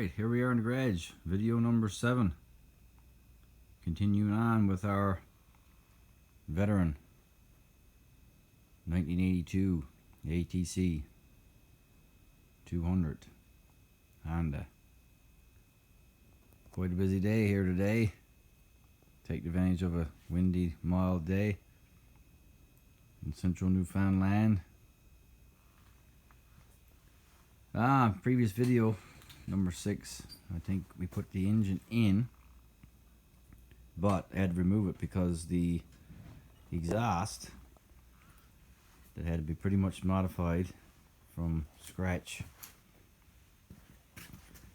Alright, here we are in the garage, video number 7. Continuing on with our veteran 1982 ATC 200 Honda. Quite a busy day here today. Take advantage of a windy, mild day in central Newfoundland. Previous video number 6, I think we put the engine in, but I had to remove it because the exhaust that had to be pretty much modified from scratch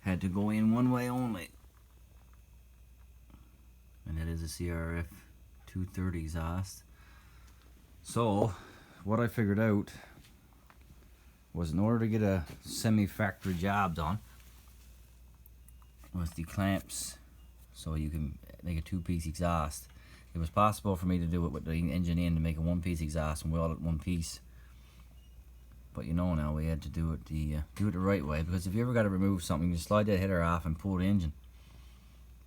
had to go in one way only, and that is a CRF 230 exhaust. So what I figured out was, in order to get a semi-factory job done with the clamps so you can make a 2-piece exhaust, it was possible for me to do it with the engine in to make a 1-piece exhaust and weld it one piece. But you know, now we had to do it the right way, because if you ever got to remove something, you slide that header off and pull the engine.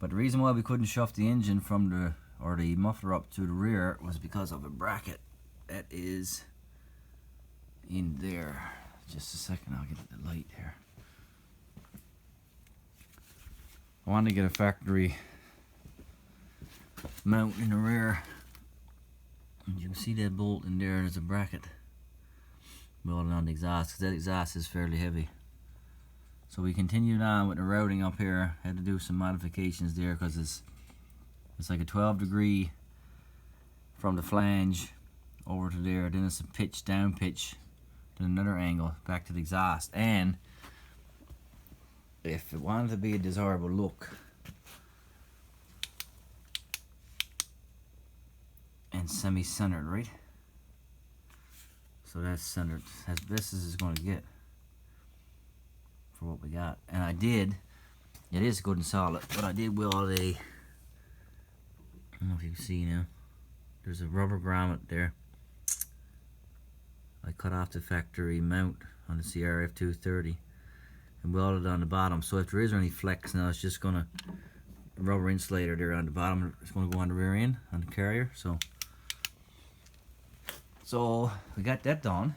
But the reason why we couldn't shove the engine from the muffler up to the rear was because of a bracket that is in there. Just a second, I'll get the light here. I wanted to get a factory mount in the rear. And you can see that bolt in there. There's a bracket welded on the exhaust, because that exhaust is fairly heavy. So we continued on with the routing up here. Had to do some modifications there because it's like a 12-degree from the flange over to there. Then it's a pitch, down pitch, then another angle back to the exhaust. And if it wanted to be a desirable look and semi-centered, right? So that's centered as best as it's going to get for what we got. And I did, it is good and solid, but I did weld a, I don't know if you can see now, there's a rubber grommet there. I cut off the factory mount on the CRF 230 and welded on the bottom. So if there is any flex now, it's just gonna, rubber insulator there on the bottom, it's gonna go on the rear end on the carrier. So we got that done.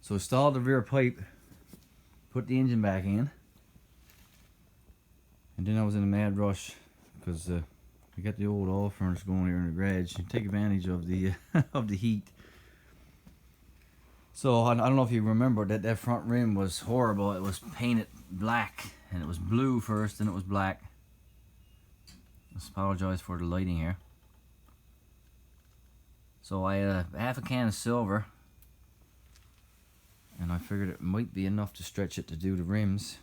So installed the rear pipe, put the engine back in, and then I was in a mad rush because we got the old oil furnace going here in the garage and take advantage of the of the heat. So I don't know if you remember that front rim was horrible. It was painted black, and it was blue first, then it was black. I apologize for the lighting here. So I had half a can of silver, and I figured it might be enough to stretch it to do the rims,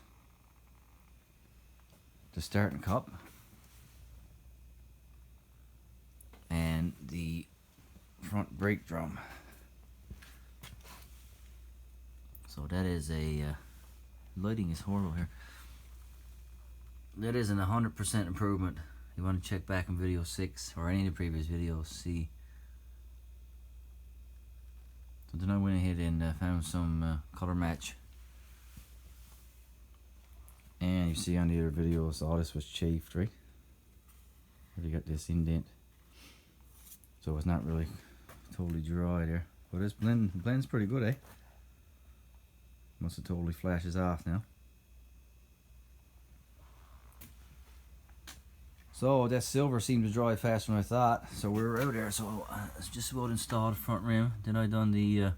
the starting cup, and the front brake drum. So that is a lighting is horrible here. That is an 100% improvement. You want to check back in video 6 or any of the previous videos, see. So then I went ahead and found some color match, and you see on the other videos all this was chafed, right? Already got this indent, so it's not really totally dry there, but it's blends pretty good, eh? Must have totally flashes off now. So that silver seemed to dry faster than I thought, so we were out there. So it's just about installed the front rim. Then I done the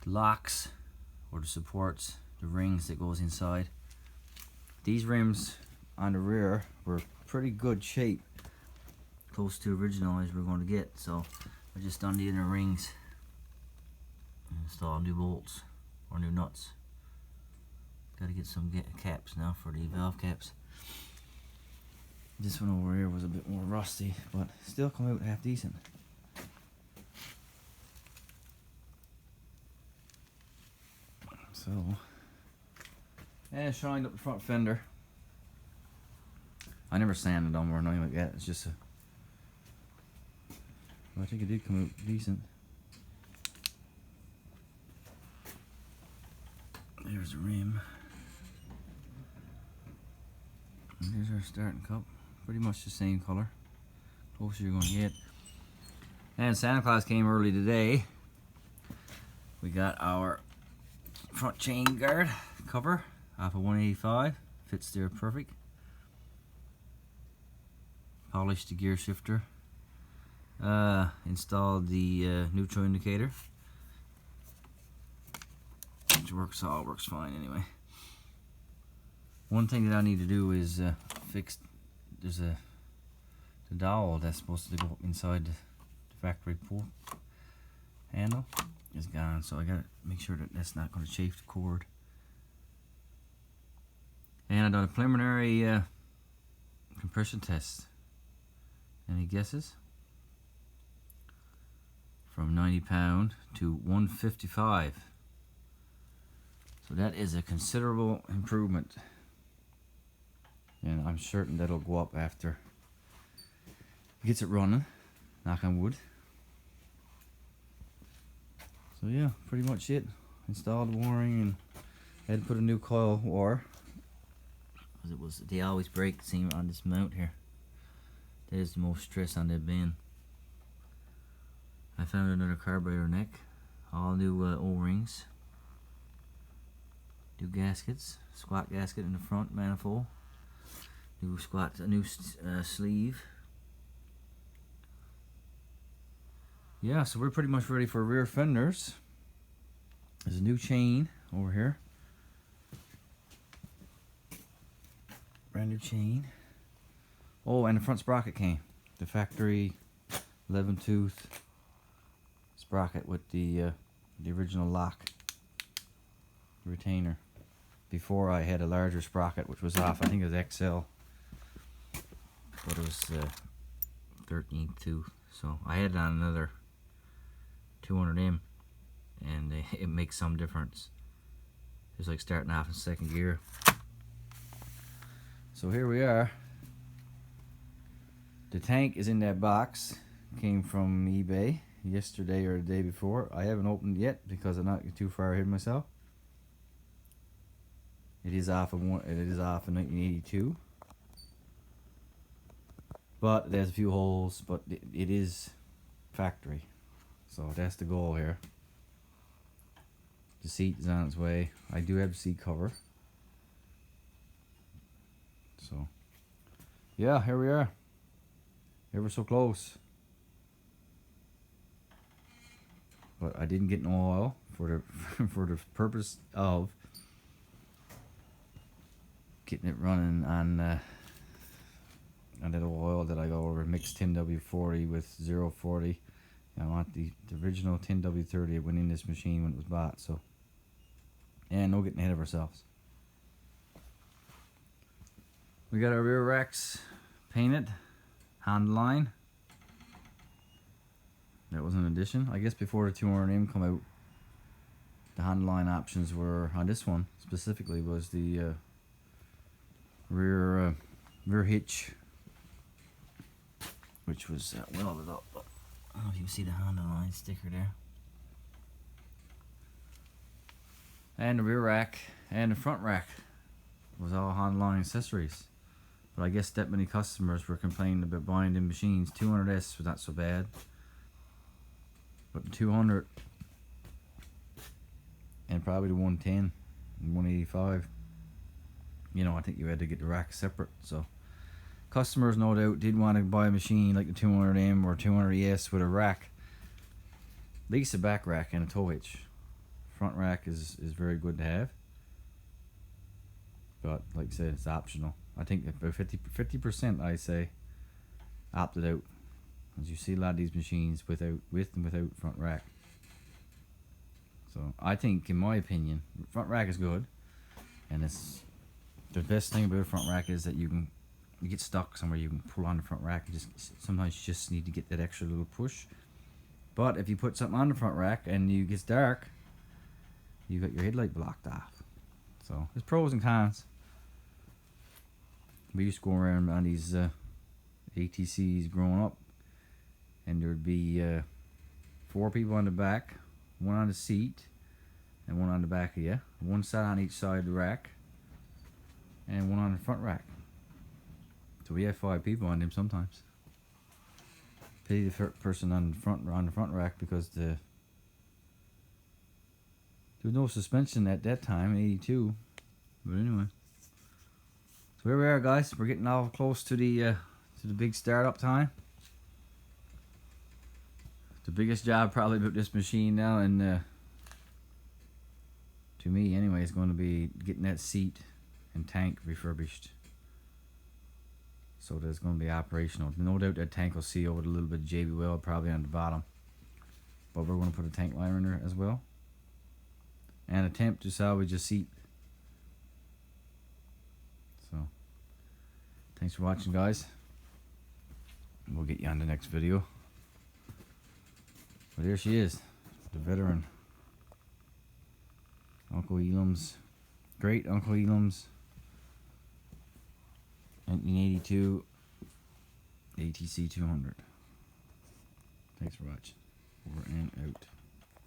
locks, or the supports, the rings that goes inside. These rims on the rear were pretty good shape, close to original as we're going to get. So I just done the inner rings, install new bolts or new nuts. Got to get some caps now for the valve caps. This one over here was a bit more rusty, but still come out half decent. So, and shined up the front fender. I never sanded them or anything like that. It's just a, well, I think it did come out decent. There's the rim. And there's our starting cup. Pretty much the same color. Closer you're going to get. And Santa Claus came early today. We got our front chain guard cover off of 185. Fits there perfect. Polished the gear shifter. Installed the neutral indicator. Which all works fine anyway. One thing that I need to do is fix. There's the dowel that's supposed to go inside the factory port handle is gone, so I gotta make sure that that's not going to chafe the cord. And I done a preliminary compression test. Any guesses? From 90 pound to 155. So that is a considerable improvement. And I'm certain that'll go up after it gets it running. Knock on wood. So yeah, pretty much it. Installed the wiring and had to put a new coil wire. They always break, seem, on this mount here. That is the most stress on that bin. I found another carburetor neck. All new O-rings. New gaskets. Squat gasket in the front manifold. New sleeve. Yeah, so we're pretty much ready for rear fenders. There's a new chain over here. Brand new chain. Oh, and the front sprocket came. The factory 11 tooth sprocket with the original lock retainer. Before I had a larger sprocket which was off. I think it was XL. But it was 13 tooth. So I had it on another 200M, and it makes some difference. It's like starting off in second gear. So here we are. The tank is in that box. Came from eBay yesterday or the day before. I haven't opened it yet because I'm not too far ahead of myself. It is off of 1982. But there's a few holes, but it is factory. So that's the goal here. The seat is on its way. I do have the seat cover. So yeah, here we are. Ever so close. But I didn't get no oil for the for the purpose of getting it running on that oil that I go over mixed 10W40 with 040. I want the original 10W30 that went in this machine when it was bought. So, and no getting ahead of ourselves. We got our rear racks painted, Honda line. That was an addition. I guess before the 200M come out, the Honda line options were on this one specifically was the rear hitch, which was welded up. I don't know if you can see the Honda line sticker there. And the rear rack and the front rack was all Honda line accessories. But I guess that many customers were complaining about buying the machines. 200S was not so bad. But the 200 and probably the 110 and 185, you know, I think you had to get the rack separate. So customers no doubt did want to buy a machine like the 200M or 200ES with a rack. At least a back rack and a tow hitch. Front rack is very good to have. But like I said, it's optional. I think about 50% I say opted out. As you see a lot of these machines with and without front rack. So I think, in my opinion, front rack is good, and it's the best thing about a front rack is that you get stuck somewhere, you can pull on the front rack. And sometimes you just need to get that extra little push. But if you put something on the front rack and it gets dark, you got your headlight blocked off. So there's pros and cons. We used to go around on these ATCs growing up, and there'd be 4 people on the back, 1 on the seat, and one on the back of you. One sat on each side of the rack, and one on the front rack. So we have 5 people on them sometimes. Pity the person on the front rack because there was no suspension at that time, 82. But anyway, so here we are, guys. We're getting all close to the big startup time. The biggest job probably about this machine now, and to me anyway, is going to be getting that seat and tank refurbished. So that it's going to be operational. No doubt that tank will seal with a little bit of JB Weld probably on the bottom. But we're going to put a tank liner in there as well. And attempt to salvage a seat. So, thanks for watching, guys. We'll get you on the next video. But here she is, the veteran. Uncle Elam's, great Uncle Elam's 1982 ATC 200. Thanks for watching. Over and out.